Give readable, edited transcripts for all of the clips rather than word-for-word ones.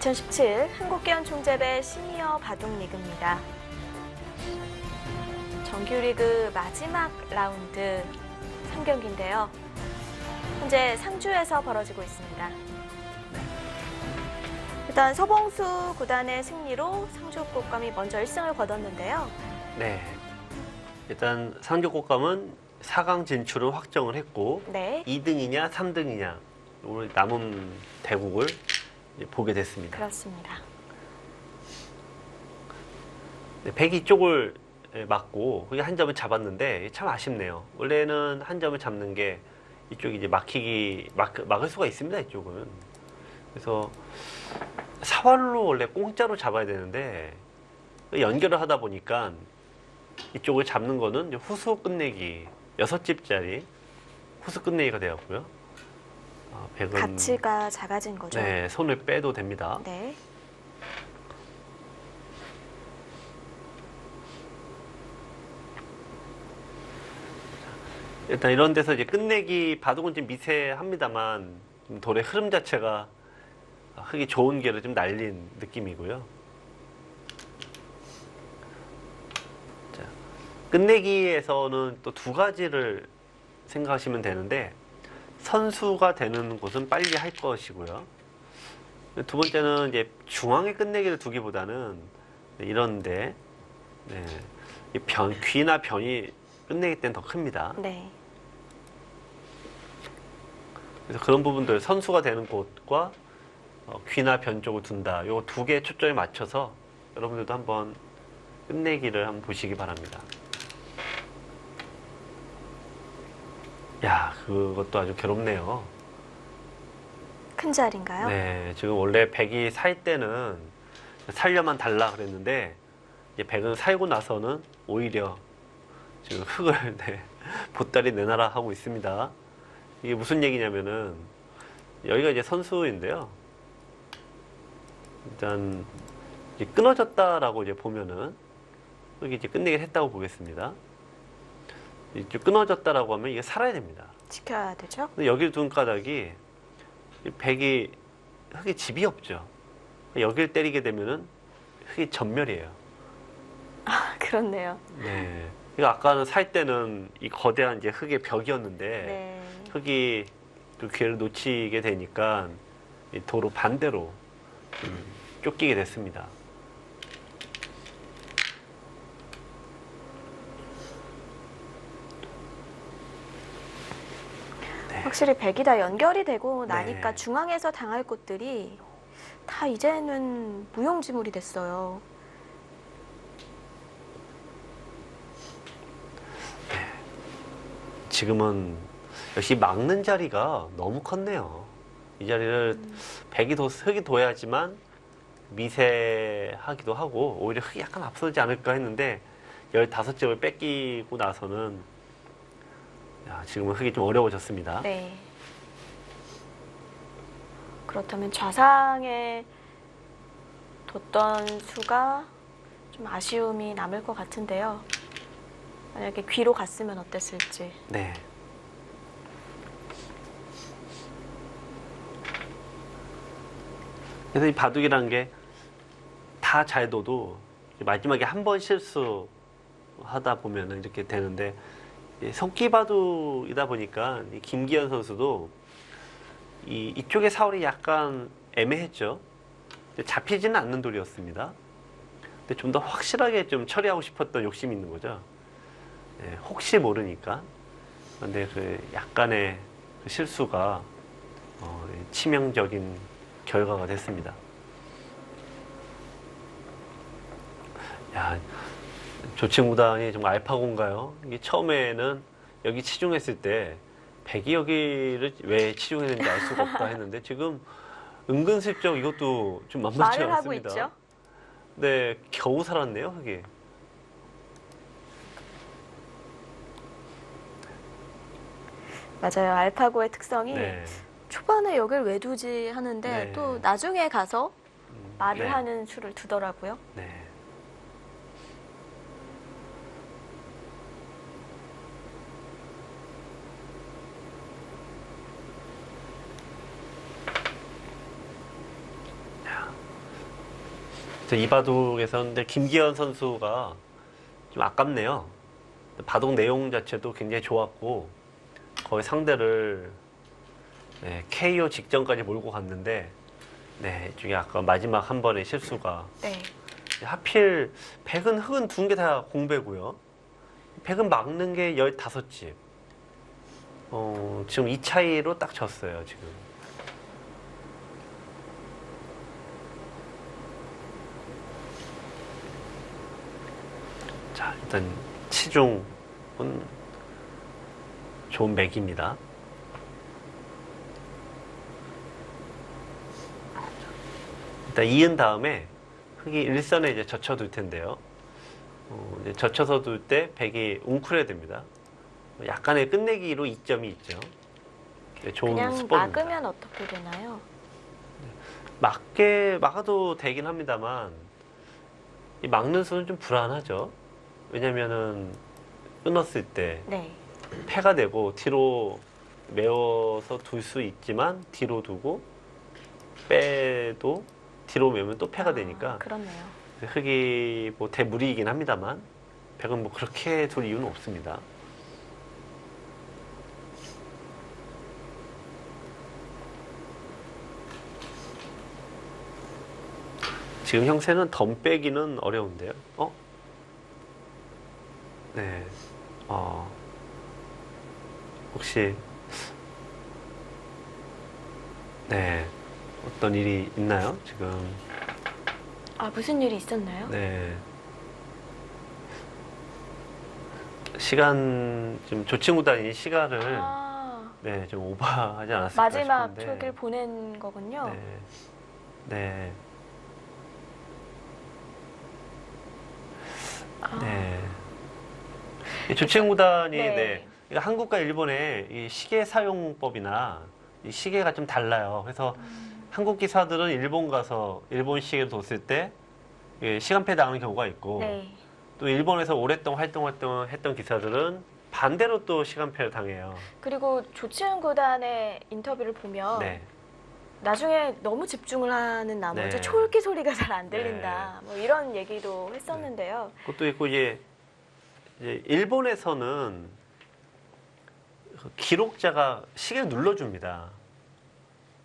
2017 한국계연총재배 시니어 바둑리그입니다. 정규리그 마지막 라운드 3경기인데요. 현재 상주에서 벌어지고 있습니다. 일단 서봉수 구단의 승리로 상주 꽃감이 먼저 1승을 거뒀는데요. 네. 일단 상주 꽃감은 4강 진출을 확정을 했고 네. 2등이냐 3등이냐 우리 남은 대국을 이제 보게 됐습니다. 그렇습니다. 네, 102쪽을 맞고 그게 한 점을 잡았는데 참 아쉽네요. 원래는 한 점을 잡는 게 이쪽이 이제 막을 수가 있습니다. 이쪽은. 그래서 사활로 원래 공짜로 잡아야 되는데 연결을 하다 보니까 이쪽을 잡는 거는 이제 후수 끝내기 6집짜리 후수 끝내기가 되었고요. 백은 가치가 작아진 거죠. 네, 손을 빼도 됩니다. 네. 일단 이런 데서 이제 끝내기 바둑은 좀 미세합니다만 좀 돌의 흐름 자체가 흙이 좋은 게를 좀 날린 느낌이고요. 자, 끝내기에서는 또 두 가지를 생각하시면 되는데 선수가 되는 곳은 빨리 할 것이고요. 두 번째는 이제 중앙에 끝내기를 두기보다는 이런데 네, 귀나 변이 끝내기 때는 더 큽니다. 네. 그래서 그런 부분들 선수가 되는 곳과 귀나 변 쪽을 둔다. 요 두 개의 초점에 맞춰서 여러분들도 한번 끝내기를 한번 보시기 바랍니다. 야, 그것도 아주 괴롭네요. 큰 자리인가요? 네, 지금 원래 백이 살 때는 살려만 달라 그랬는데 이제 백은 살고 나서는 오히려 지금 흙을 보따리 내놔라 하고 있습니다. 이게 무슨 얘기냐면은 여기가 이제 선수인데요. 일단 이제 끊어졌다라고 이제 보면은 여기 이제 끝내기를 했다고 보겠습니다. 이제 끊어졌다라고 하면 이게 살아야 됩니다. 지켜야 되죠? 근데 여기를 둔 까닭이 백이 흙이 집이 없죠. 여기를 때리게 되면은 흙이 전멸이에요. 아, 그렇네요. 네. 그러니까 아까는 살 때는 이 거대한 이제 흙의 벽이었는데 네. 흙이 그 기회를 놓치게 되니까 이 도로 반대로 쫓기게 됐습니다. 네. 확실히 백이 다 연결이 되고 나니까 네. 중앙에서 당할 곳들이 다 이제는 무용지물이 됐어요. 지금은 역시 막는 자리가 너무 컸네요. 이 자리를 흙이 둬야지만 미세하기도 하고 오히려 흙이 약간 앞서지 않을까 했는데 15점을 뺏기고 나서는 지금은 흙이 좀 어려워졌습니다. 네. 그렇다면 좌상에 뒀던 수가 좀 아쉬움이 남을 것 같은데요. 만약에 귀로 갔으면 어땠을지. 네. 그래서 이 바둑이라는 게 다 잘 둬도 마지막에 한 번 실수하다 보면은 이렇게 되는데 속기 바둑이다 보니까 이 김기현 선수도 이쪽의 사울이 약간 애매했죠. 잡히지는 않는 돌이었습니다. 근데 좀 더 확실하게 좀 처리하고 싶었던 욕심이 있는 거죠. 네, 혹시 모르니까. 근데 그 약간의 그 실수가 치명적인 결과가 됐습니다. 야, 조칭구단이 정말 알파고인가요? 이게 처음에는 여기 치중했을 때 백이 여기를 왜 치중했는지 알 수가 없다 했는데 지금 은근슬쩍 이것도 좀 만만치 말을 하고 않습니다. 있죠? 네, 겨우 살았네요, 그게. 맞아요. 알파고의 특성이 네. 초반에 여길 왜 두지 하는데 네. 또 나중에 가서 말을 네. 하는 수를 두더라고요. 네. 그래서 이 바둑에서 근데 김기현 선수가 좀 아깝네요. 바둑 내용 자체도 굉장히 좋았고 거의 상대를 네, KO 직전까지 몰고 갔는데 네, 이쪽에 아까 마지막 한 번의 실수가 네. 하필 백은 흑은 두 개 다 공배고요. 백은 막는 게 15집. 지금 이 차이로 딱 졌어요, 지금. 자, 일단 치중은 좋은 맥입니다. 일단 이은 다음에 흑이 일선에 이제 젖혀둘 텐데요. 이제 젖혀서 둘 때 백이 웅크려야 됩니다. 약간의 끝내기로 이점이 있죠. 좋은 그냥 수법입니다. 막으면 어떻게 되나요? 막아도 되긴 합니다만 이 막는 수는 좀 불안하죠. 왜냐면은 끊었을 때 네. 패가 되고 뒤로 메워서 둘 수 있지만 뒤로 두고 빼도 뒤로 메우면 또 패가 되니까 그렇네요. 흑이 뭐 대무리이긴 합니다만 백은 뭐 그렇게 둘 이유는 없습니다. 지금 형세는 덤 빼기는 어려운데요. 네. 혹시 네. 어떤 일이 있나요? 지금 무슨 일이 있었나요? 네. 시간 지금 조친구단이 시간을 네, 좀 오버하지 않았을까 마지막 싶은데. 촉을 보낸 거군요. 네. 네. 네. 이 조친구단이 네. 네. 그러니까 한국과 일본의 이 시계 사용법이나 이 시계가 좀 달라요. 그래서 한국 기사들은 일본 가서 일본 시계를 뒀을 때 시간패 당하는 경우가 있고 네. 또 일본에서 오랫동안 활동했던 기사들은 반대로 또 시간패를 당해요. 그리고 조치훈 구단의 인터뷰를 보면 네. 나중에 너무 집중을 하는 나머지 네. 초읽기 소리가 잘 안 들린다. 뭐 이런 얘기도 했었는데요. 그것도 있고 이제 일본에서는 그 기록자가 시계를 눌러줍니다.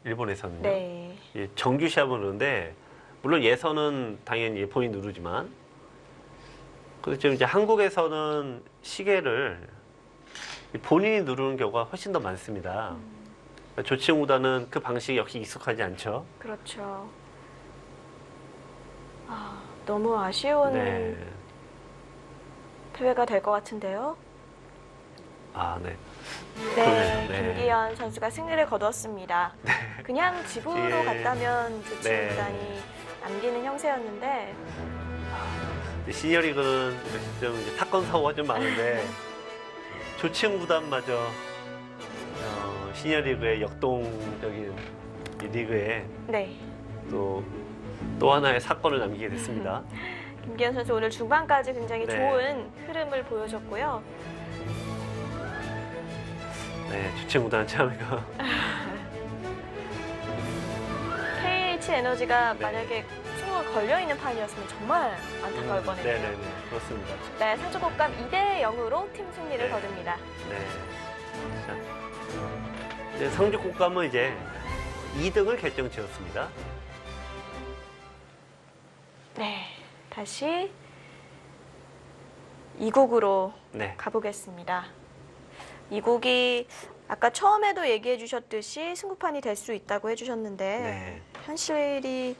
일본에서는요. 네. 정규 시합은 그런데 물론 예선은 당연히 본인이 누르지만 그래서 지금 이제 한국에서는 시계를 본인이 누르는 경우가 훨씬 더 많습니다. 조치훈 구단은 그 방식이 역시 익숙하지 않죠. 그렇죠. 너무 아쉬운 네. 대회가 될 것 같은데요. 네. 네, 그러네요. 네. 김기현 선수가 승리를 거두었습니다. 그냥 집으로 예. 갔다면 조치훈 네. 구단이 남기는 형세였는데 시니어리그는 좀 이제 사건 사고가 좀 많은데 조치훈 구단마저 시니어리그의 역동적인 이 리그에 네. 또 하나의 사건을 남기게 됐습니다. 김기현 선수 오늘 중반까지 굉장히 네. 좋은 흐름을 보여줬고요. 네, 조치훈 구단 참 이거 KH 에너지가 네. 만약에 승부가 걸려있는 판이었으면 정말 안타까울 뻔했네요. 네네네, 그렇습니다. 네, 상주곡감 2대 0으로 팀 승리를 네. 거둡니다. 네. 자, 이제 상주 곡감은 이제 2등을 결정 지었습니다. 네, 다시 2국으로 네. 가보겠습니다. 2국이 아까 처음에도 얘기해 주셨듯이 승부판이 될 수 있다고 해주셨는데 네. 현실이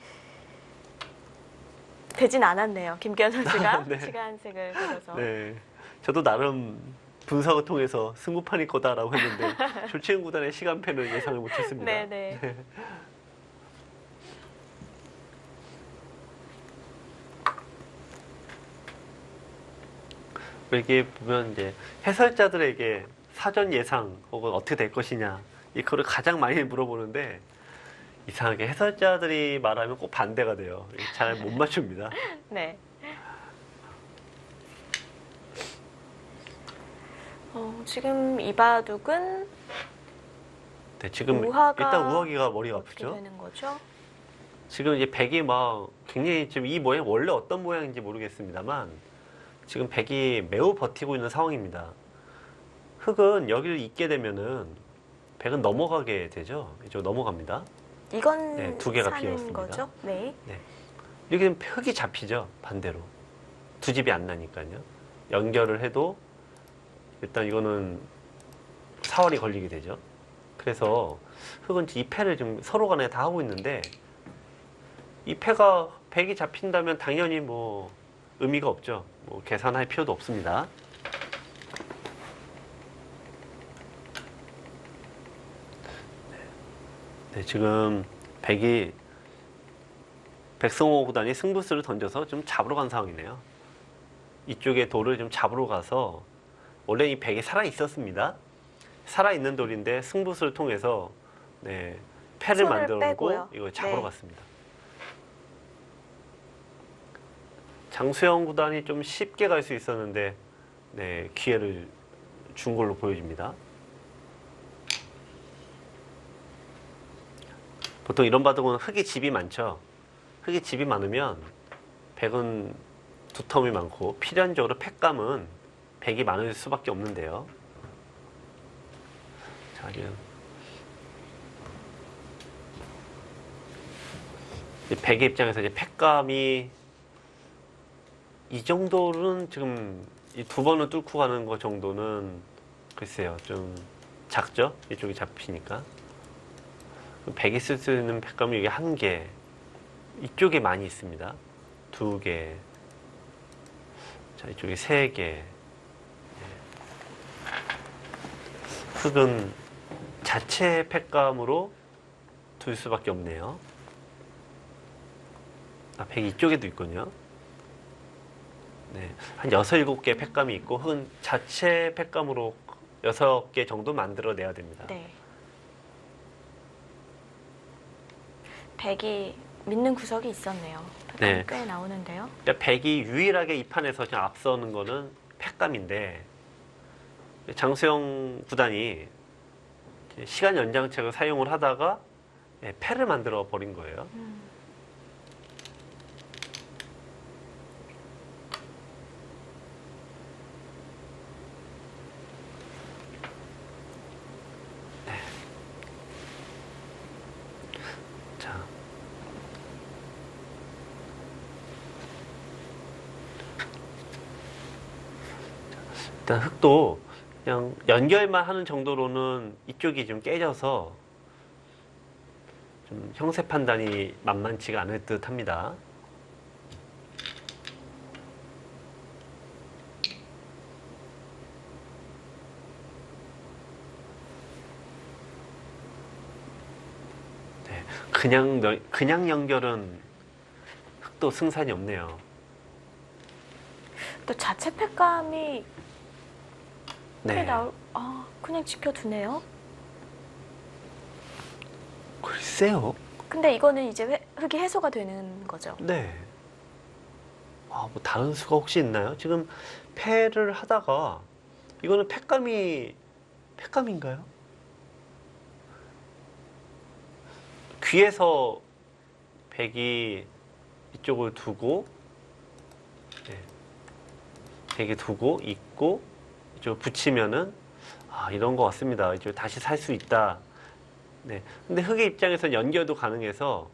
되진 않았네요. 김기현 선수가 네. 시간색을 걸어서. 네. 저도 나름 분석을 통해서 승부판일 거다라고 했는데 조치훈 구단의 시간패는 예상을 못했습니다. 네네. 이게 보면 이제 해설자들에게 사전 예상 혹은 어떻게 될 것이냐 이거를 가장 많이 물어보는데 이상하게 해설자들이 말하면 꼭 반대가 돼요. 잘 못 맞춥니다. 네. 지금 이 바둑은 네, 지금 우하가 일단 우하기가 머리가 어떻게 아프죠. 되는 거죠? 지금 이제 백이 막 굉장히 지금 이 모양 원래 어떤 모양인지 모르겠습니다만 지금 백이 매우 버티고 있는 상황입니다. 흑은 여기를 잇게 되면은 백은 넘어가게 되죠. 이쪽 넘어갑니다. 이건 네, 두 개가 사는 비었습니다. 거죠? 네. 네. 이렇게 되면 흑이 잡히죠. 반대로. 두 집이 안 나니까요. 연결을 해도 일단 이거는 사활이 걸리게 되죠. 그래서 흑은 이 패를 지금 서로 간에 다 하고 있는데 이 패가 백이 잡힌다면 당연히 뭐 의미가 없죠. 뭐 계산할 필요도 없습니다. 네, 지금 백이 백승호 구단이 승부수를 던져서 좀 잡으러 간 상황이네요. 이쪽에 돌을 좀 잡으러 가서 원래 이 백이 살아 있었습니다. 살아 있는 돌인데 승부수를 통해서 네, 패를 손을 만들어 놓고 빼고요. 이걸 잡으러 네. 갔습니다. 장수영 구단이 좀 쉽게 갈 수 있었는데 네, 기회를 준 걸로 보여집니다. 보통 이런 바둑은 흑이 집이 많죠. 흑이 집이 많으면 백은 두텀이 많고 필연적으로 팩감은 백이 많을 수밖에 없는데요. 자, 지금 백의 입장에서 이제 팩감이 이 정도는 지금 이 두 번을 뚫고 가는 것 정도는 글쎄요 좀 작죠. 이쪽이 잡히니까 백이 쓸 수 있는 팩감이 이게 한 개, 이쪽에 많이 있습니다. 두 개, 자 이쪽에 세 개. 흑은 자체 팩감으로 둘 수밖에 없네요. 아, 백이 이쪽에도 있군요. 네, 한 6, 7개 팩감이 있고 흑은 자체 팩감으로 6개 정도 만들어내야 됩니다. 네. 백이 믿는 구석이 있었네요. 네. 꽤 나오는데요. 그러니까 백이 유일하게 이 판에서 지금 앞서는 거는 팩감인데 장수영 구단이 시간 연장책을 사용을 하다가 패를 만들어 버린 거예요. 네. 자. 일단 흑도 그냥 연결만 하는 정도로는 이쪽이 좀 깨져서 좀 형세 판단이 만만치가 않을 듯 합니다. 네, 그냥 연결은 흑도 승산이 없네요. 또 자체 팩감이 꽤 네. 그냥 지켜두네요. 글쎄요. 근데 이거는 이제 흑이 해소가 되는 거죠. 네. 뭐 다른 수가 혹시 있나요? 지금 패를 하다가 이거는 팩감인가요? 귀에서 백이 이쪽을 두고 네. 백이 두고 있고 이쪽 붙이면은 이런 것 같습니다. 이쪽 다시 살 수 있다. 네. 근데 흑의 입장에서는 연결도 가능해서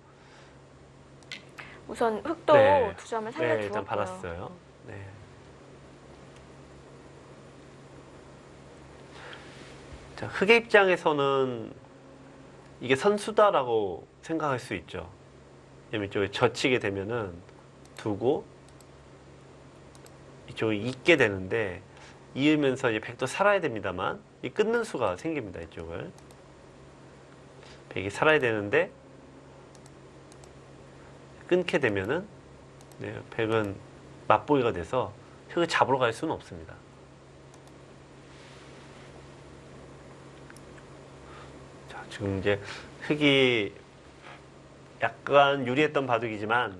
우선 흑도 네. 두 점을 네, 살려주었고요. 일단 받았어요. 네. 자, 흑의 입장에서는 이게 선수다라고 생각할 수 있죠. 왜냐면 이쪽에 젖히게 되면은 두고 이쪽에 있게 되는데 이으면서 이제 백도 살아야 됩니다만 이 끊는 수가 생깁니다. 이쪽을 백이 살아야 되는데 끊게 되면은 네, 백은 맞보기가 돼서 흑을 잡으러 갈 수는 없습니다. 자, 지금 이제 흑이 약간 유리했던 바둑이지만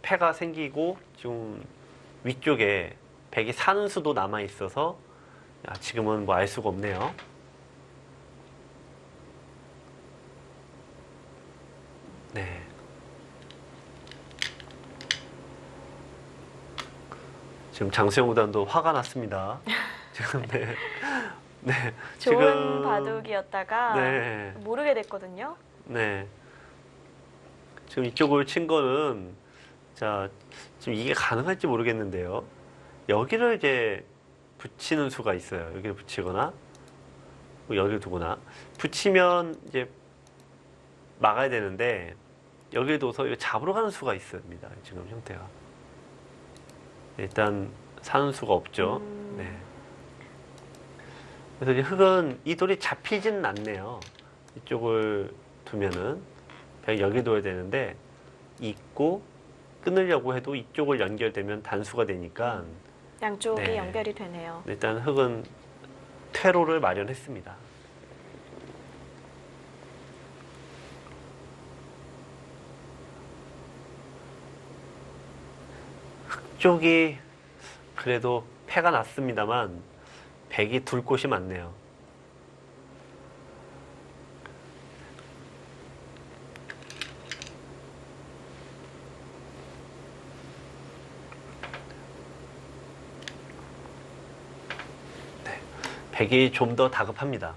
패가 생기고 지금 위쪽에 백이 사는 수도 남아 있어서 지금은 뭐 알 수가 없네요. 네. 지금 장수영 구단도 화가 났습니다. 지금 네. 네. 좋은 지금 바둑이었다가 네. 모르게 됐거든요. 네. 지금 이쪽을 친 거는 자, 지금 이게 가능할지 모르겠는데요. 여기를 이제 붙이는 수가 있어요. 여기를 붙이거나 뭐 여기를 두거나 붙이면 이제 막아야 되는데 여기를 둬서 이거 잡으러 가는 수가 있습니다. 지금 형태가 일단 사는 수가 없죠. 네. 그래서 이제 흙은 이 돌이 잡히지는 않네요. 이쪽을 두면은 여기 둬야 되는데 있고 끊으려고 해도 이쪽을 연결되면 단수가 되니까 양쪽이 네. 연결이 되네요. 일단 흙은 퇴로를 마련했습니다. 흙 쪽이 그래도 패가 났습니다만 백이 둘 곳이 많네요. 네, 백이 좀 더 다급합니다.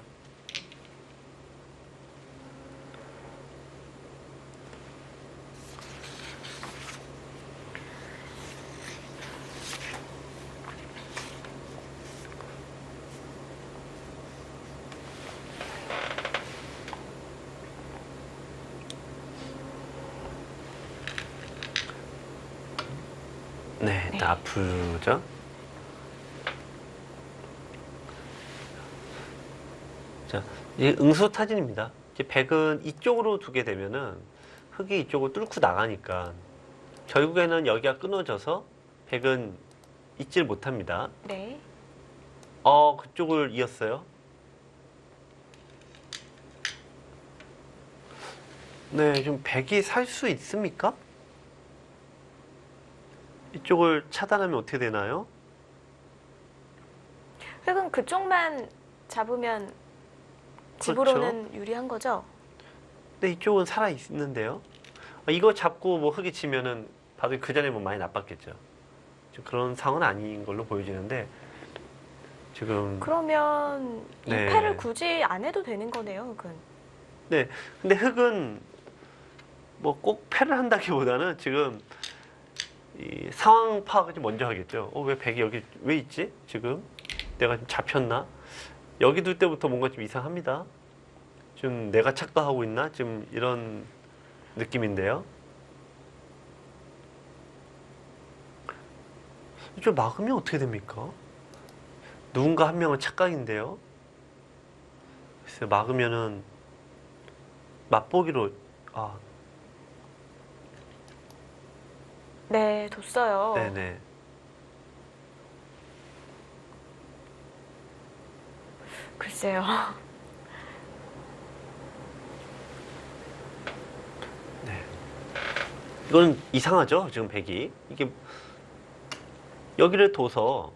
네, 일단 아프죠? 자, 이게 응수타진입니다. 이제 백은 이쪽으로 두게 되면은 흙이 이쪽을 뚫고 나가니까 결국에는 여기가 끊어져서 백은 잊질 못합니다. 네. 그쪽을 이었어요. 네, 좀 백이 살 수 있습니까? 이쪽을 차단하면 어떻게 되나요? 흙은 그쪽만 잡으면 집으로는 유리한 거죠? 근데 이쪽은 살아 있는데요. 이거 잡고 뭐 흙이 치면은 바둑이 그 전에 뭐 많이 나빴겠죠. 지금 그런 상황은 아닌 걸로 보여지는데 지금 그러면 이 네. 패를 굳이 안 해도 되는 거네요, 흙은. 네, 근데 흙은 뭐 꼭 패를 한다기보다는 지금 이 상황 파악을 좀 먼저 하겠죠. 왜 백이 여기 왜 있지? 지금 내가 좀 잡혔나? 여기 둘 때부터 뭔가 좀 이상합니다. 좀 내가 착각하고 있나? 지금 이런 느낌인데요. 좀 막으면 어떻게 됩니까? 누군가 한 명은 착각인데요. 글쎄 막으면은 맛보기로 네, 뒀어요. 네네. 글쎄요. 네. 이건 이상하죠? 지금 백이 이게 여기를 둬서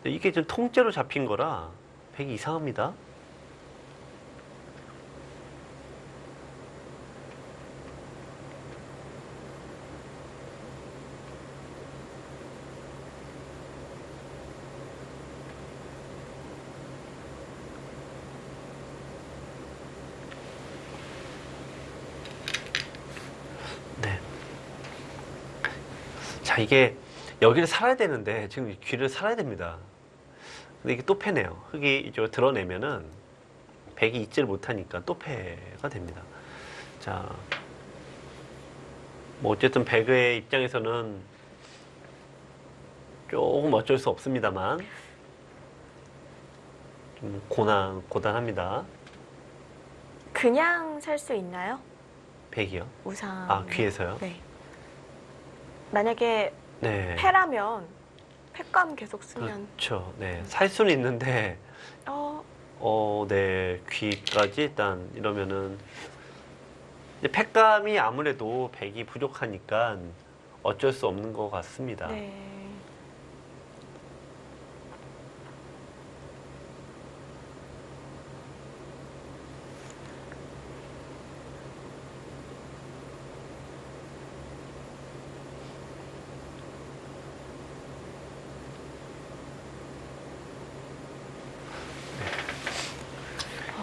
이게 좀 통째로 잡힌 거라 백이 이상합니다. 네. 자, 이게 여기를 살아야 되는데 지금 귀를 살아야 됩니다. 근데 이게 또 패네요. 흙이 이쪽을 드러내면은 백이 있지를 못하니까 또 패가 됩니다. 자, 뭐 어쨌든 백의 입장에서는 조금 어쩔 수 없습니다만 좀 고단합니다. 그냥 살 수 있나요? 백이요. 우상. 귀에서요? 네. 만약에 네. 패라면 패감 계속 쓰면 그렇죠. 네. 살 수는 있는데 네. 귀까지 일단 이러면은 근데 패감이 아무래도 백이 부족하니까 어쩔 수 없는 것 같습니다. 네.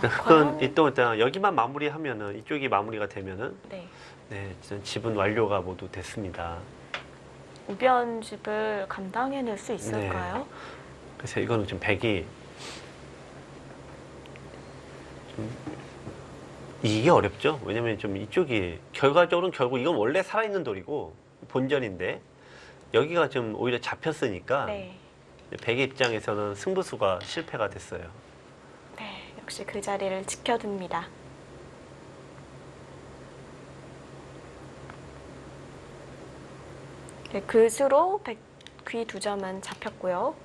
흙은 과연- 또 일단 여기만 마무리하면은 이쪽이 마무리가 되면은 네. 네, 집은 완료가 모두 됐습니다. 우변집을 감당해낼 수 있을까요? 그래서 이거는 좀 백이 좀 이게 어렵죠. 왜냐면 좀 이쪽이 결과적으로는 결국 이건 원래 살아있는 돌이고 본전인데 여기가 좀 오히려 잡혔으니까 네. 백의 입장에서는 승부수가 실패가 됐어요. 네. 역시 그 자리를 지켜둡니다. 네, 그 수로 귀 2점은 잡혔고요.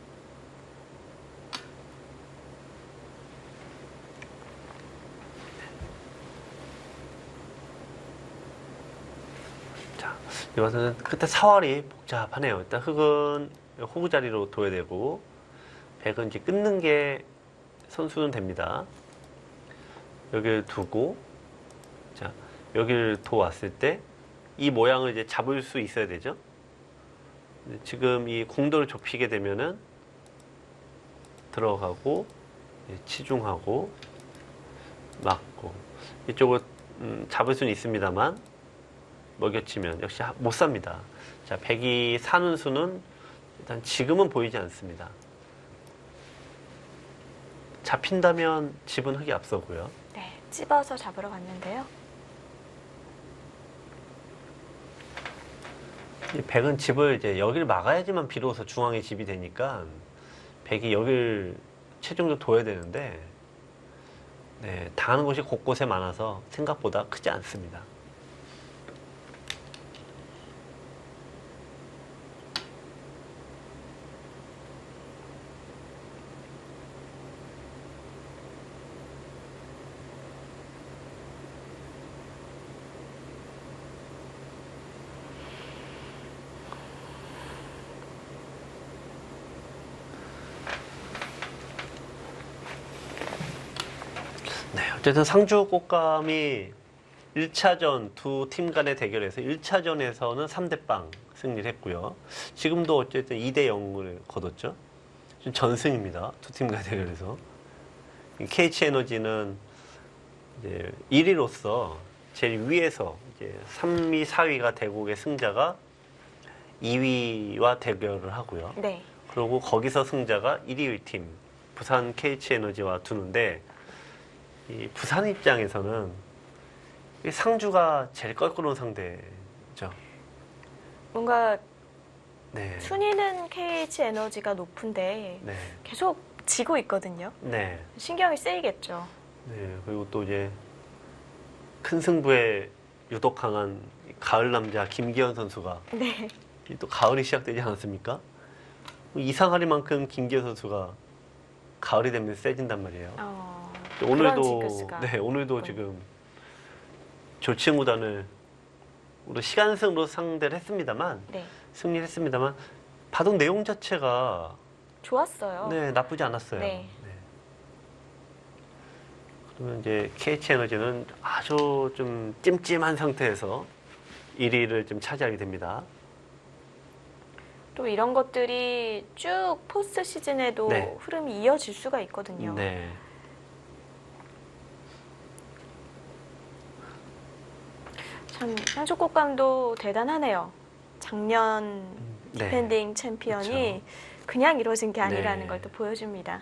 자, 이것은 그때 사활이 복잡하네요. 일단 흙은 호구 자리로 둬야 되고 백은 이제 끊는 게 선수는 됩니다. 여기를 두고 자 여기를 둬왔을 때 이 모양을 이제 잡을 수 있어야 되죠. 지금 이 공도를 좁히게 되면은 들어가고 치중하고 막고 이쪽을 잡을 수는 있습니다만 먹여치면 역시 못 삽니다. 자, 백이 사는 수는 일단 지금은 보이지 않습니다. 잡힌다면 집은 흙이 앞서고요. 네. 찝어서 잡으러 갔는데요. 이 백은 집을 이제 여기를 막아야지만 비로소 중앙에 집이 되니까 백이 여기를 최종적으로 둬야 되는데 네, 당하는 곳이 곳곳에 많아서 생각보다 크지 않습니다. 네, 어쨌든 상주 꽃감이 1차전 두 팀 간의 대결에서 1차전에서는 3대0 승리를 했고요. 지금도 어쨌든 2대0을 거뒀죠. 지금 전승입니다. 두 팀 간의 대결에서. KH에너지는 이제 1위로서 제일 위에서 이제 3위, 4위가 대국의 승자가 2위와 대결을 하고요. 네. 그리고 거기서 승자가 1위 팀 부산 KH에너지와 두는데 이 부산 입장에서는 이 상주가 제일 껄끄러운 상대죠. 뭔가 네. 순위는 KH 에너지가 높은데 네. 계속 지고 있거든요. 네. 신경이 쓰이겠죠. 네. 그리고 또 이제 큰 승부에 유독 강한 가을 남자 김기현 선수가 네. 또 가을이 시작되지 않았습니까? 이상하리만큼 김기현 선수가 가을이 되면 세진단 말이에요. 그런 오늘도 징크스가 네, 오늘도 있군요. 지금 조치구단을 우리 시간승으로 상대를 했습니다만 네. 승리를 했습니다만 바둑 내용 자체가 좋았어요. 네, 나쁘지 않았어요. 네. 그러면 이제 KH에너지는 아주 좀 찜찜한 상태에서 1위를 좀 차지하게 됩니다. 또 이런 것들이 쭉 포스트 시즌에도 네. 흐름이 이어질 수가 있거든요. 네. 참 향초꽃감도 대단하네요. 작년 네. 디펜딩 챔피언이 그렇죠. 그냥 이루어진 게 아니라는 네. 걸 또 보여줍니다.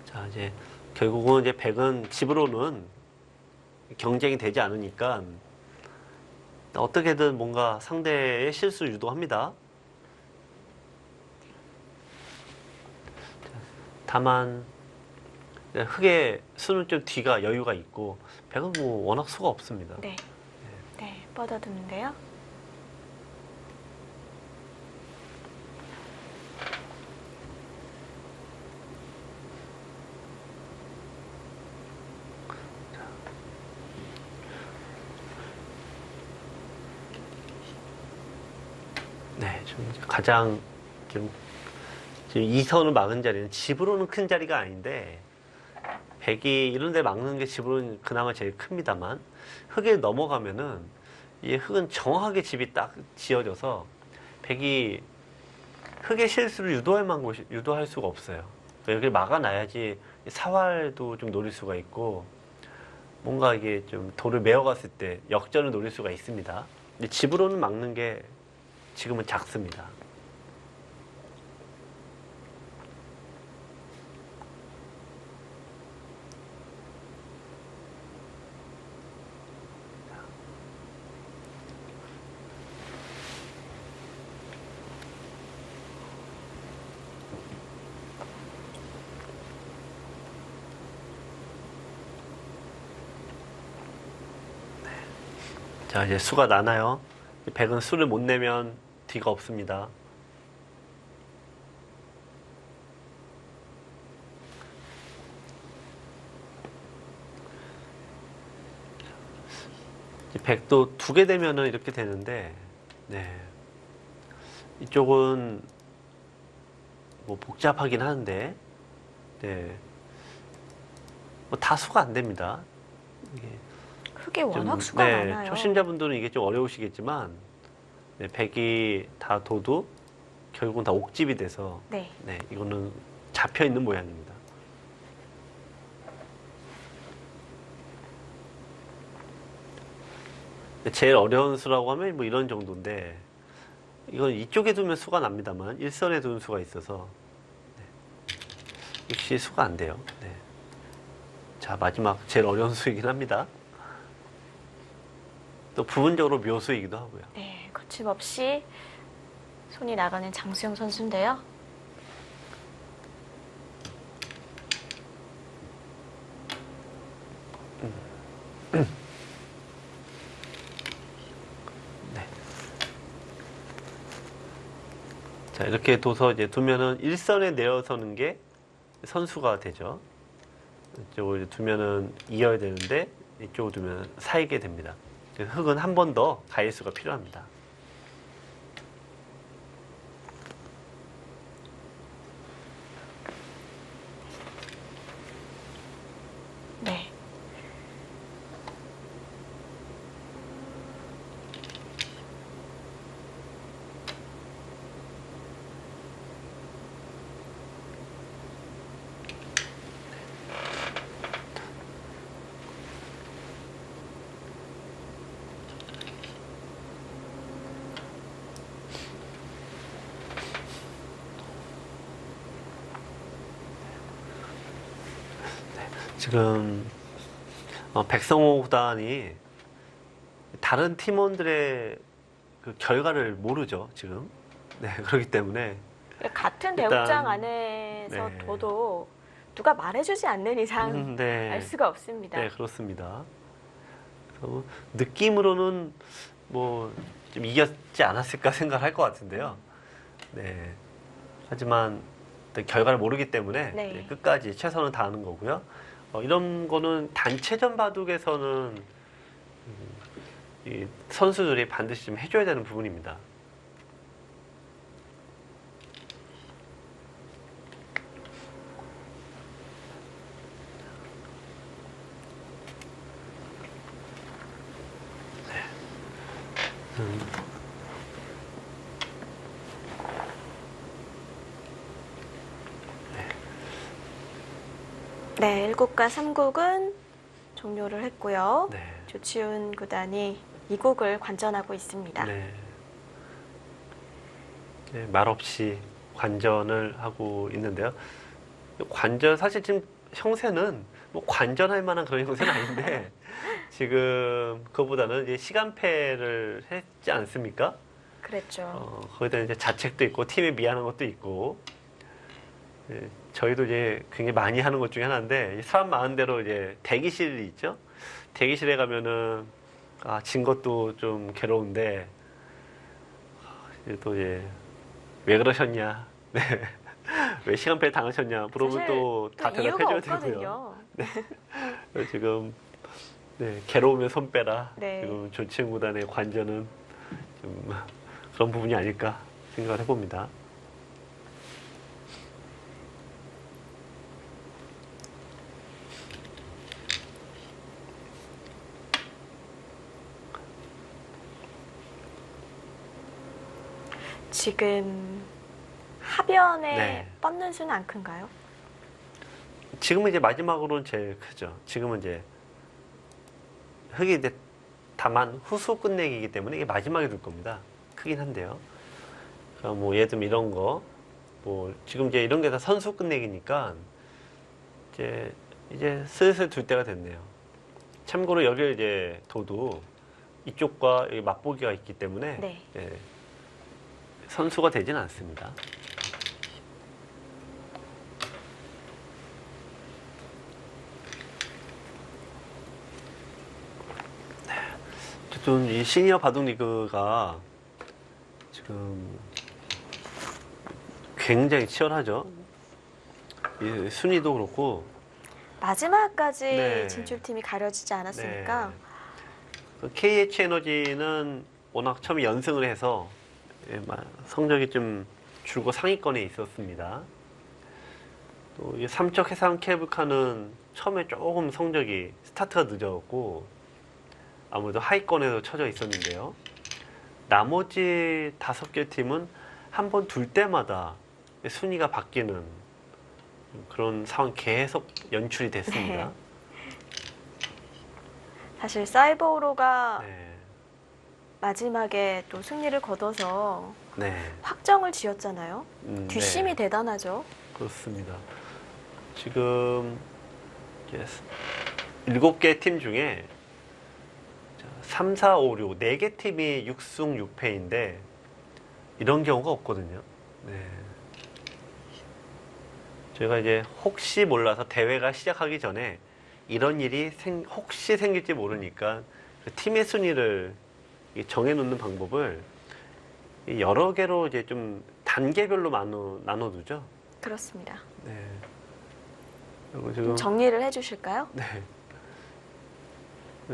자, 이제 결국은 이제 백은 집으로는 경쟁이 되지 않으니까 어떻게든 뭔가 상대의 실수를 유도합니다. 다만 흙의 수는 좀 뒤가 여유가 있고 백은 뭐 워낙 수가 없습니다. 네. 네, 뻗어두는데요. 네, 좀 가장 지금 이 선을 막은 자리는 집으로는 큰 자리가 아닌데 백이 이런 데 막는 게 집으로는 그나마 제일 큽니다만 흙에 넘어가면은 이 흙은 정확하게 집이 딱 지어져서 백이 흙의 실수를 유도할 수가 없어요. 여기를 막아놔야지 사활도 좀 노릴 수가 있고 뭔가 이게 좀 돌을 메어갔을 때 역전을 노릴 수가 있습니다. 근데 집으로는 막는 게 지금은 작습니다. 자, 이제 수가 나나요? 백은 수를 못 내면 뒤가 없습니다. 백도 두 개 되면은 이렇게 되는데, 네. 이쪽은 뭐 복잡하긴 하는데, 네. 뭐 다 수가 안 됩니다. 이게 흙이 좀, 워낙 수가 네, 많아요. 초심자분들은 이게 좀 어려우시겠지만, 네, 백이 다 둬도 결국은 다 옥집이 돼서, 네. 네, 이거는 잡혀 있는 모양입니다. 제일 어려운 수라고 하면 뭐 이런 정도인데, 이건 이쪽에 두면 수가 납니다만, 일선에 두는 수가 있어서, 네, 역시 수가 안 돼요. 네. 자, 마지막 제일 어려운 수이긴 합니다. 또 부분적으로 묘수이기도 하고요. 네, 거침없이 손이 나가는 장수영 선수인데요. 자, 이렇게 둬서 이제 두면은 일선에 내어서는 게 선수가 되죠. 이쪽을 이제 두면은 이어야 되는데 이쪽을 두면 사이게 됩니다. 흙은 한 번 더 가일수가 필요합니다. 네. 지금 백성호 구단이 다른 팀원들의 그 결과를 모르죠, 지금. 네, 그렇기 때문에 같은 일단, 대국장 안에서 네. 둬도 누가 말해주지 않는 이상 네. 알 수가 없습니다. 네, 그렇습니다. 그래서 느낌으로는 뭐 좀 이겼지 않았을까 생각할 것 같은데요. 네. 하지만 결과를 모르기 때문에 네. 네, 끝까지 최선을 다하는 거고요. 이런 거는 단체전 바둑에서는 이 선수들이 반드시 좀 해줘야 되는 부분입니다. 네, 1국과 3국은 종료를 했고요. 네. 조치훈 구단이 2국을 관전하고 있습니다. 네. 네, 말없이 관전을 하고 있는데요. 관전, 사실 지금 형세는 뭐 관전할 만한 그런 형세는 아닌데, 지금 그거보다는 이제 시간패를 했지 않습니까? 그랬죠. 거기다 이제 자책도 있고, 팀에 미안한 것도 있고, 예, 저희도 이제 굉장히 많이 하는 것 중에 하나인데, 사람 많은 대로 이제 대기실이 있죠? 대기실에 가면은, 진 것도 좀 괴로운데, 이제 또 왜 그러셨냐? 네. 왜 시간패 당하셨냐? 물어보면 사실 또 다 또 이유가 대답해줘야 되고요. 없거든요. 지금, 네, 괴로우면 손 빼라. 네. 지금 조치훈 구단의 관전은 좀 그런 부분이 아닐까 생각을 해봅니다. 지금 하변에 네. 뻗는 수는 안 큰가요? 지금은 이제 마지막으로는 제일 크죠. 지금은 이제 흑이 이제 다만 후수 끝내기이기 때문에 이게 마지막에 둘 겁니다. 크긴 한데요. 그러니까 뭐 예를 들면 이런 거, 뭐 지금 이제 이런 게 다 선수 끝내기니까 이제 슬슬 둘 때가 됐네요. 참고로 여기 이제 둬도 이쪽과 여기 맞보기가 있기 때문에 네. 예, 선수가 되지는 않습니다. 어쨌든 이 시니어 바둑리그가 지금 굉장히 치열하죠. 이 순위도 그렇고 마지막까지 네. 진출팀이 가려지지 않았으니까 네. KH 에너지는 워낙 처음에 연승을 해서 성적이 좀 줄고 상위권에 있었습니다. 또 이 삼척 해상 케이블카는 처음에 조금 성적이 스타트가 늦었고 아무래도 하위권에도 처져 있었는데요. 나머지 5개 팀은 한 번 둘 때마다 순위가 바뀌는 그런 상황 계속 연출이 됐습니다. 네. 사실 사이버오로가 네. 마지막에 또 승리를 거둬서 네. 확정을 지었잖아요. 뒷심이 네. 대단하죠. 그렇습니다. 지금 7개 팀 중에 3, 4, 5, 6, 4개 팀이 6승 6패인데 이런 경우가 없거든요. 네. 제가 이제 혹시 몰라서 대회가 시작하기 전에 이런 일이 혹시 생길지 모르니까 그 팀의 순위를 정해놓는 방법을 여러 개로 이제 좀 단계별로 나눠두죠. 그렇습니다. 네. 그리고 좀 지금 정리를 해주실까요? 네.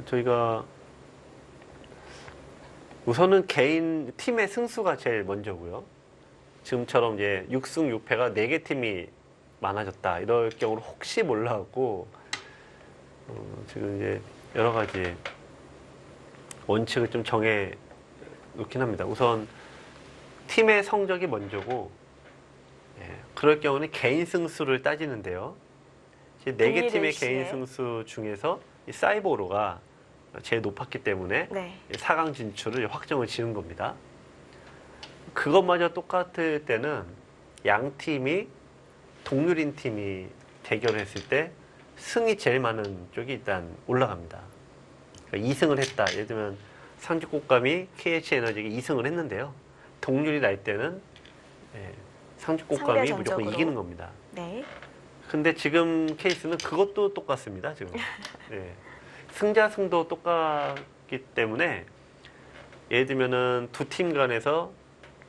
저희가 우선은 개인 팀의 승수가 제일 먼저고요. 지금처럼 이제 6승 6패가 4개 팀이 많아졌다. 이럴 경우로 혹시 몰라갖고 지금 이제 여러 가지 원칙을 좀 정해 놓긴 합니다. 우선 팀의 성적이 먼저고, 그럴 경우는 개인 승수를 따지는데요. 이제 4개 팀의 동일일시에. 개인 승수 중에서 이 사이버로가 제일 높았기 때문에 네. 4강 진출을 확정을 지은 겁니다. 그것마저 똑같을 때는 양 팀이 동률인 팀이 대결을 했을 때 승이 제일 많은 쪽이 일단 올라갑니다. 그러니까 2승을 했다. 예를 들면 상주꽃감이 KH에너지가 2승을 했는데요. 동률이 날 때는 상주꽃감이 상대 무조건 전적으로. 이기는 겁니다. 네. 근데 지금 케이스는 그것도 똑같습니다. 지금 승자승도 똑같기 때문에 예를 들면은 두 팀 간에서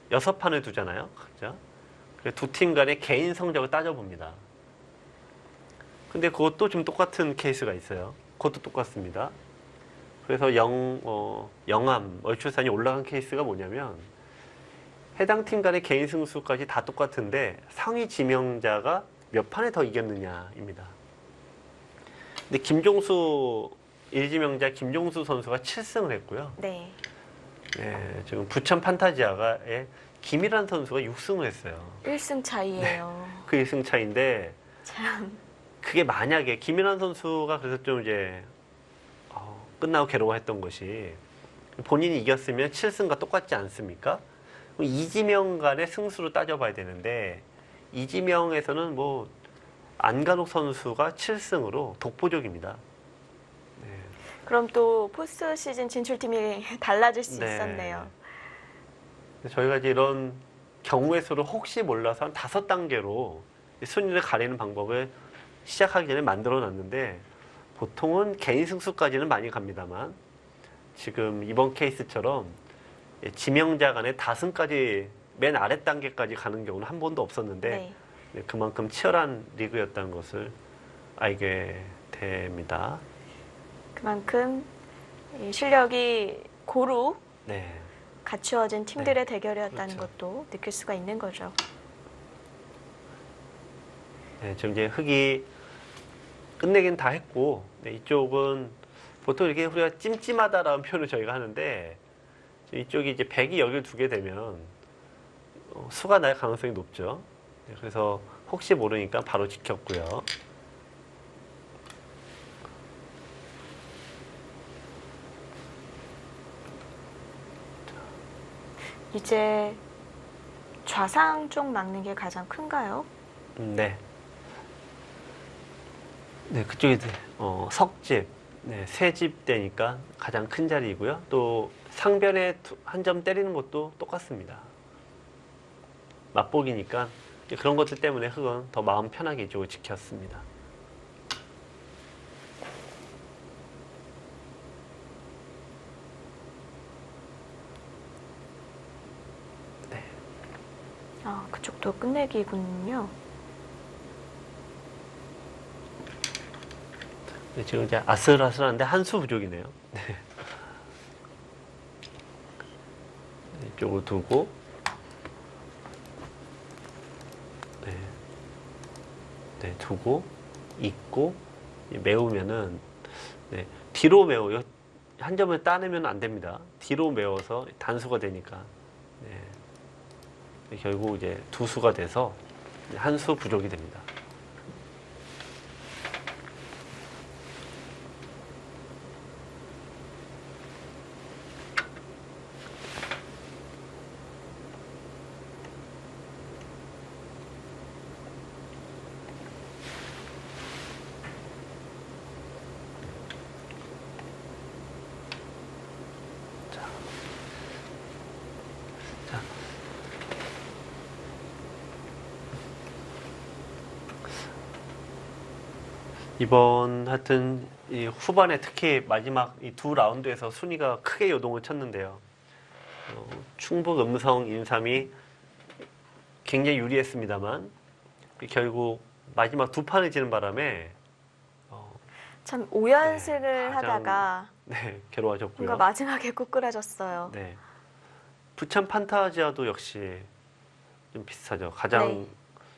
6판을 두잖아요. 그죠? 두 팀 간의 개인 성적을 따져봅니다. 근데 그것도 좀 똑같은 케이스가 있어요. 그것도 똑같습니다. 그래서 영암, 얼추산이 올라간 케이스가 뭐냐면 해당 팀 간의 개인 승수까지 다 똑같은데 상위 지명자가 몇 판에 더 이겼느냐입니다. 근데 김종수 1지명자 김종수 선수가 7승을 했고요. 네. 지금 부천 판타지아가의 김일환 선수가 6승을 했어요. 1승 차이예요. 그 1승 차인데 참. 그게 만약에 김일환 선수가 그래서 좀 이제 끝나고 괴로워했던 것이 본인이 이겼으면 7승과 똑같지 않습니까? 이지명 간의 승수로 따져봐야 되는데 이지명에서는 뭐 안간혹 선수가 7승으로 독보적입니다. 그럼 또 포스트 시즌 진출팀이 달라질 수 네. 있었네요. 저희가 이제 이런 경우의 수를 혹시 몰라서 한 5단계로 순위를 가리는 방법을 시작하기 전에 만들어 놨는데 보통은 개인 승수까지는 많이 갑니다만 지금 이번 케이스처럼 지명자 간의 다승까지 맨 아래 단계까지 가는 경우는 한 번도 없었는데 네. 그만큼 치열한 리그였다는 것을 알게 됩니다. 그만큼 이 실력이 고루 네. 갖추어진 팀들의 대결이었다는 그렇죠. 것도 느낄 수가 있는 거죠. 네, 지금 이제 흑이 끝내긴 다 했고 이쪽은 보통 이렇게 우리가 찜찜하다라는 표현을 저희가 하는데 이쪽이 이제 100이 여기를 두게 되면 수가 날 가능성이 높죠. 그래서 혹시 모르니까 바로 지켰고요. 이제 좌상 쪽 막는 게 가장 큰가요? 네. 네, 그쪽이 석집, 네, 세집 되니까 가장 큰 자리이고요. 또 상변에 한 점 때리는 것도 똑같습니다. 맞보기니까 그런 것들 때문에 흙은 더 마음 편하게 이쪽을 지켰습니다. 네. 아, 그쪽도 끝내기군요. 네, 지금 이제 아슬아슬한데 한 수 부족이네요. 네. 이쪽으로 두고, 네, 네, 두고, 있고, 메우면은, 네, 뒤로 메워요. 한 점을 따내면 안 됩니다. 뒤로 메워서 단수가 되니까, 네, 결국 이제 두 수가 돼서 한 수 부족이 됩니다. 이번 하여튼 이 후반에 특히 마지막 이 두 라운드에서 순위가 크게 요동을 쳤는데요. 충북 음성 인삼이 굉장히 유리했습니다만 결국 마지막 두 판을 지는 바람에 참 5연승을 네, 가장- 하다가 네, 괴로워졌고요. 뭔가 마지막에 꾸꾸라졌어요. 네. 부천 판타지아도 역시 좀 비슷하죠. 가장 네.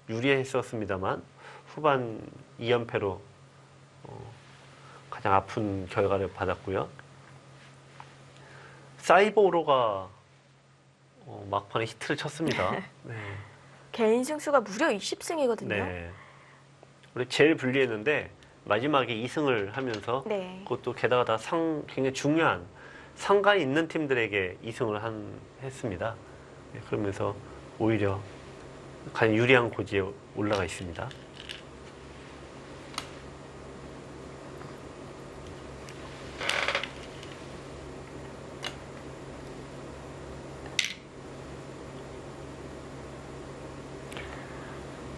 유리했었습니다만 후반 2연패로 가장 아픈 결과를 받았고요. 사이버오로가 막판에 히트를 쳤습니다. 네. 개인 승수가 무려 20승이거든요. 네. 우리 제일 불리했는데 마지막에 2승을 하면서 네. 그것도 게다가 다 굉장히 중요한 상관이 있는 팀들에게 2승을 했습니다. 네, 그러면서 오히려 가장 유리한 고지에 올라가 있습니다.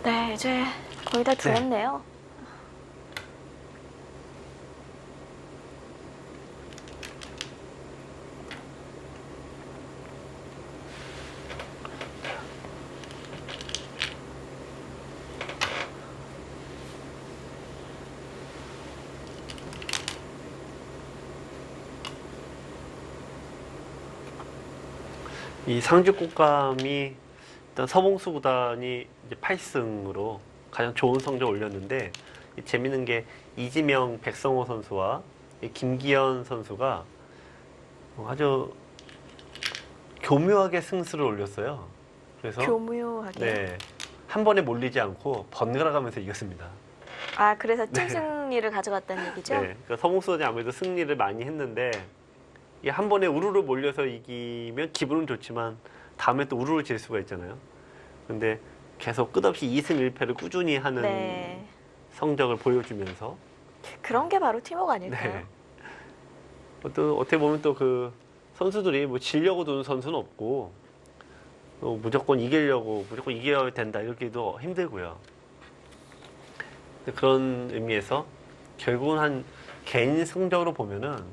네, 이제 거의 다 두었네요. 이 상주꽃감이 일단 서봉수 구단이 이제 8승으로 가장 좋은 성적 을 올렸는데 재밌는 게 이지명, 백성호 선수와 이 김기현 선수가 아주 교묘하게 승수를 올렸어요. 그래서 교묘하게. 네, 한 번에 몰리지 않고 번갈아 가면서 이겼습니다. 아, 그래서 네. 찐승리를 가져갔다는 얘기죠? 네, 그러니까 서봉수 구단이 아무래도 승리를 많이 했는데 이게 한 번에 우르르 몰려서 이기면 기분은 좋지만 다음에 또 우르르 질 수가 있잖아요. 근데 계속 끝없이 2승 1패를 꾸준히 하는 네. 성적을 보여주면서 그런 게 바로 팀워크 아닐까요? 네. 또 어떻게 보면 또 그 선수들이 뭐 지려고 두는 선수는 없고 또 무조건 이겨야 된다 이렇게도 힘들고요. 그런 의미에서 결국은 한 개인 성적으로 보면은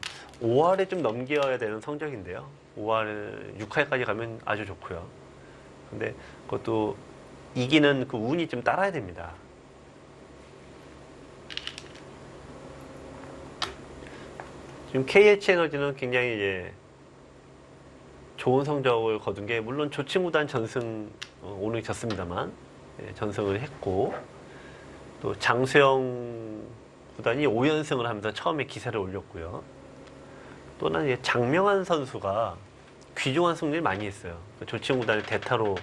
5할에 좀 넘겨야 되는 성적인데요. 5할, 6할까지 가면 아주 좋고요. 근데 그것도 이기는 그 운이 좀 따라야 됩니다. 지금 KH 에너지는 굉장히 이제 좋은 성적을 거둔 게 물론 조친구단 전승 오늘 졌습니다만 전승을 했고 또 장수영 구단이 5연승을 하면서 처음에 기세를 올렸고요. 또는 이제 장명환 선수가 귀중한 승리를 많이 했어요. 조친구단의 대타로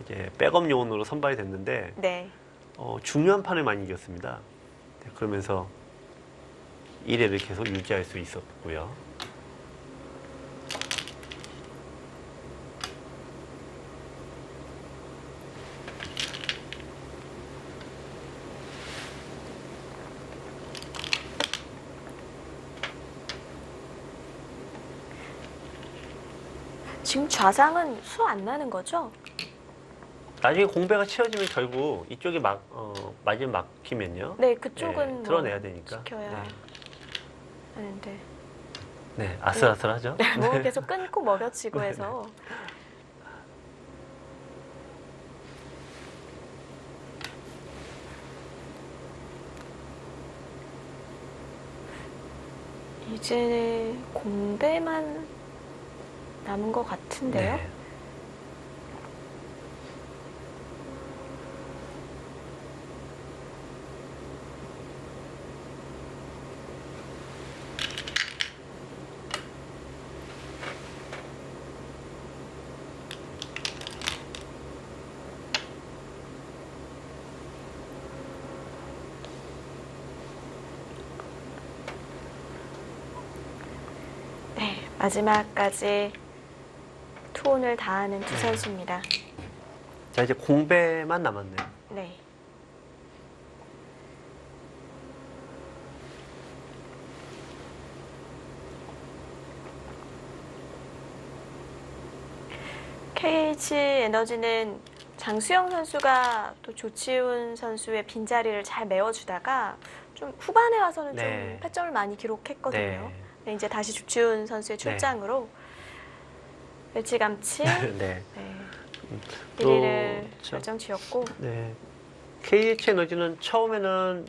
이제 백업 요원으로 선발이 됐는데 네. 중요한 판을 많이 이겼습니다. 네, 그러면서 1회를 계속 유지할 수 있었고요. 지금 좌상은 수 안 나는 거죠? 나중에 공배가 치워지면 결국 이쪽이 맞으면 막히면요. 네, 그쪽은 드러내야 뭐 되니까. 지켜야 하는데. 네, 아슬아슬하죠. 뭐 계속 끊고 먹여치고 해서. 이제 공배만 남은 것 같은데요. 네. 네, 마지막까지 투혼을 다하는 두 네. 선수입니다. 자, 이제 공배만 남았네요. 네. KH 에너지는 장수영 선수가 또 조치훈 선수의 빈자리를 잘 메워주다가 좀 후반에 와서는 네. 좀 패점을 많이 기록했거든요. 네. 네, 이제 다시 조치훈 선수의 출장으로 일찌감치 네. 1위를 저- 결정 지었고 네. KH 에너지는 처음에는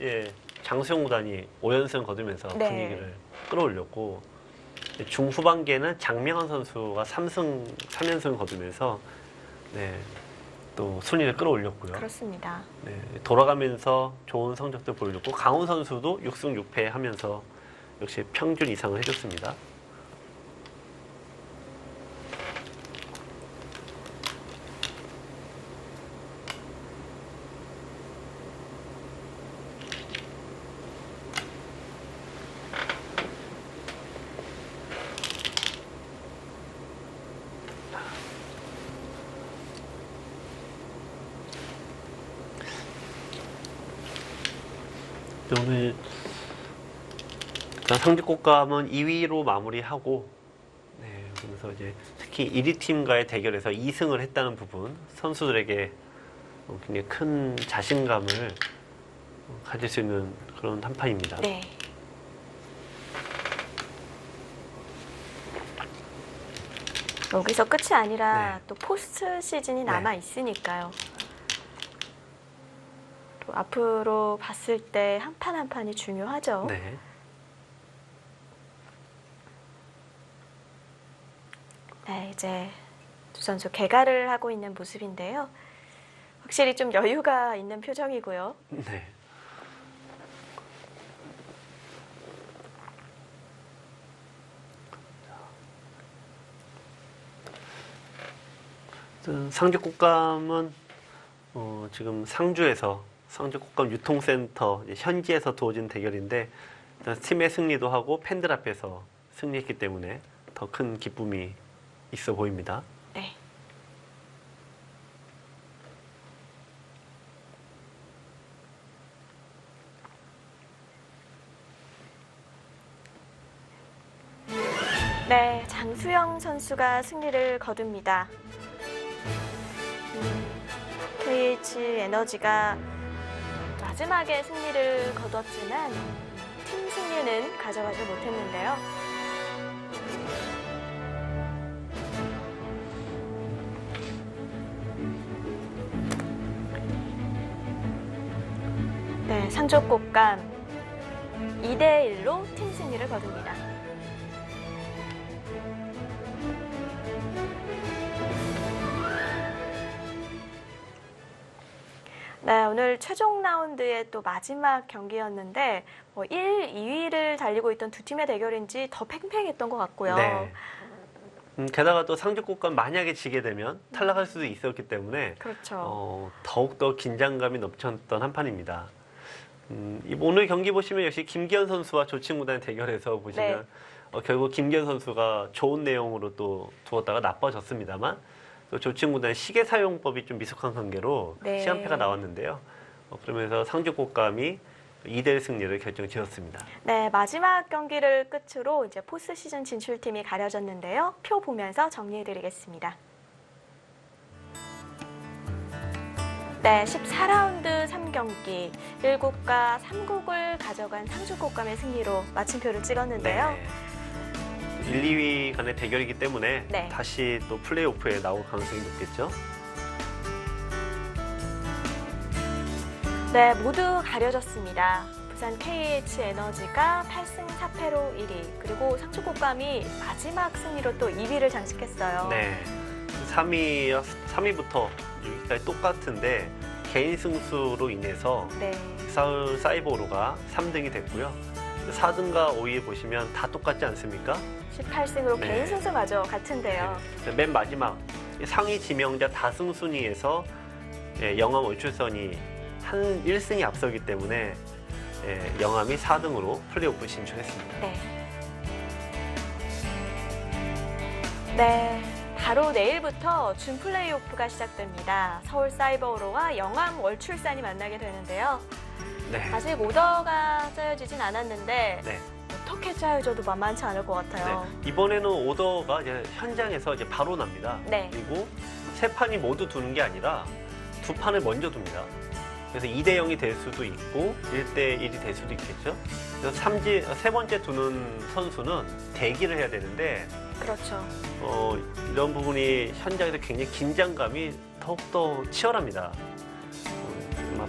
장수영 구단이 5연승 거두면서 네. 분위기를 끌어올렸고 중후반기에는 장명환 선수가 3연승 거두면서 또 순위를 끌어올렸고요. 그렇습니다. 네, 돌아가면서 좋은 성적들 보여줬고 강훈 선수도 6승 6패 하면서 역시 평균 이상을 해줬습니다. 오늘 일단 상직곡감은 2위로 마무리하고 그러면서 이제 특히 1위 팀과의 대결에서 2승을 했다는 부분 선수들에게 굉장히 큰 자신감을 가질 수 있는 그런 한판입니다. 네. 여기서 끝이 아니라 네. 또 포스트 시즌이 남아 있으니까요. 또 앞으로 봤을 때 한 판 한 판이 중요하죠. 네. 네, 이제 두 선수 개가를 하고 있는 모습인데요. 확실히 좀 여유가 있는 표정이고요. 네. 상주꽃감은 지금 상주에서 상주꽃감 유통센터 현지에서 두어진 대결인데 일단 팀의 승리도 하고 팬들 앞에서 승리했기 때문에 더 큰 기쁨이 있어 보입니다. 네. 네, 장수영 선수가 승리를 거둡니다. KH 에너지가 마지막에 승리를 거뒀지만 팀 승리는 가져가지 못했는데요. 네, 상족곡감 2대1로 팀 승리를 거둡니다. 네, 오늘 최종 라운드의 또 마지막 경기였는데 1, 2위를 달리고 있던 두 팀의 대결인지 더 팽팽했던 것 같고요. 네. 게다가 또 상주꽃감 만약에 지게 되면 탈락할 수도 있었기 때문에 그렇죠. 더욱더 긴장감이 넘쳤던 한판입니다. 오늘 경기 보시면 역시 김기현 선수와 조치구단의 대결에서 보시면 결국 김기현 선수가 좋은 내용으로 또 두었다가 나빠졌습니다만 또 조치구단의 시계 사용법이 좀 미숙한 관계로 네. 시간패가 나왔는데요. 그러면서 상주꽃감이 2대1 승리를 결정지었습니다. 네, 마지막 경기를 끝으로 이제 포스트 시즌 진출팀이 가려졌는데요. 표 보면서 정리해드리겠습니다. 네, 14라운드 3경기 1국과 3국을 가져간 상주꽃감의 승리로 마침표를 찍었는데요. 네. 1, 2위 간의 대결이기 때문에 네. 다시 또 플레이오프에 나올 가능성이 높겠죠. 네, 모두 가려졌습니다. 부산 KH 에너지가 8승 4패로 1위, 그리고 상주꽃감이 마지막 승리로 또 2위를 장식했어요. 네. 3위부터 6위까지 똑같은데 개인 승수로 인해서 네. 서울 사이버로가 3등이 됐고요. 4등과 5위 보시면 다 똑같지 않습니까? 18승으로 네. 개인 승수마저 같은데요. 네. 맨 마지막 상위 지명자 다승 순위에서 영암 월출선이 한 1승이 앞서기 때문에 영암이 4등으로 플레이오프 진출했습니다. 네. 네. 바로 내일부터 준 플레이오프가 시작됩니다. 서울 사이버로와 영암 월출산이 만나게 되는데요. 네. 아직 오더가 짜여지진 않았는데 네. 어떻게 짜여져도 만만치 않을 것 같아요. 네. 이번에는 오더가 이제 현장에서 이제 바로 납니다. 네. 그리고 세 판이 모두 두는 게 아니라 두 판을 먼저 둡니다. 그래서 2대 0이 될 수도 있고 1대 1이 될 수도 있겠죠. 그래서 세 번째 두는 선수는 대기를 해야 되는데 그렇죠. 이런 부분이 현장에서 굉장히 긴장감이 더욱더 치열합니다.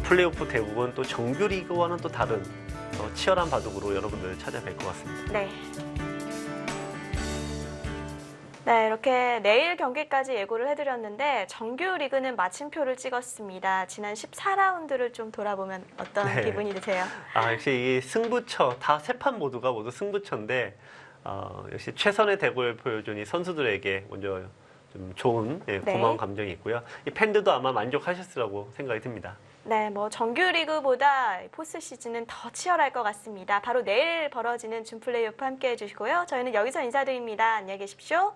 플레이오프 대국은 또 정규 리그와는 또 다른 치열한 바둑으로 여러분들 찾아뵐 것 같습니다. 네. 네, 이렇게 내일 경기까지 예고를 해드렸는데 정규 리그는 마침표를 찍었습니다. 지난 14라운드를 좀 돌아보면 어떤 네. 기분이 드세요? 역시 이 승부처, 다 세 판 모두가 모두 승부처인데 역시 최선의 대결 보여준 이 선수들에게 먼저 좀 좋은 고마운 감정이 있고요. 이 팬들도 아마 만족하셨으라고 생각이 듭니다. 네, 뭐 정규 리그보다 포스트 시즌은 더 치열할 것 같습니다. 바로 내일 벌어지는 준 플레이오프 함께 해주시고요. 저희는 여기서 인사드립니다. 안녕히 계십시오.